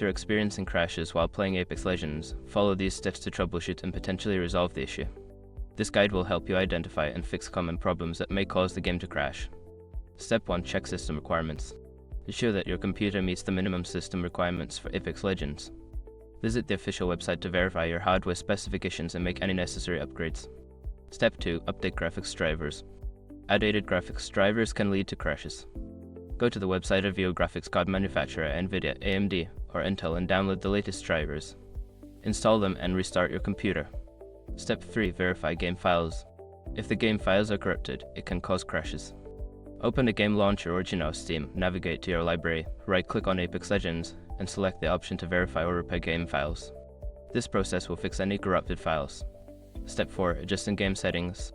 you're experiencing crashes while playing Apex Legends, follow these steps to troubleshoot and potentially resolve the issue. This guide will help you identify and fix common problems that may cause the game to crash. Step 1. Check system requirements. Ensure that your computer meets the minimum system requirements for Apex Legends. Visit the official website to verify your hardware specifications and make any necessary upgrades. Step 2. Update graphics drivers. Outdated graphics drivers can lead to crashes. Go to the website of your graphics card manufacturer, NVIDIA, AMD, or Intel, and download the latest drivers. Install them and restart your computer. Step 3. Verify game files. If the game files are corrupted, it can cause crashes. Open a game launcher or Geno Steam, navigate to your library, right-click on Apex Legends, and select the option to verify or repair game files. This process will fix any corrupted files. Step 4. Adjust in-game settings.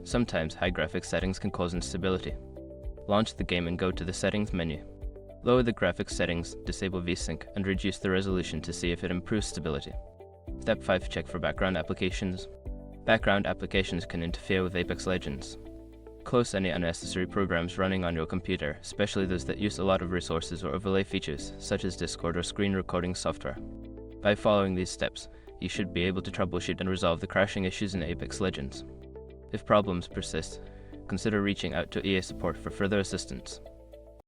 Sometimes high graphics settings can cause instability. Launch the game and go to the Settings menu. Lower the graphics settings, disable VSync, and reduce the resolution to see if it improves stability. Step 5. Check for background applications. Background applications can interfere with Apex Legends. Close any unnecessary programs running on your computer, especially those that use a lot of resources or overlay features, such as Discord or screen recording software. By following these steps, you should be able to troubleshoot and resolve the crashing issues in Apex Legends. If problems persist, consider reaching out to EA support for further assistance.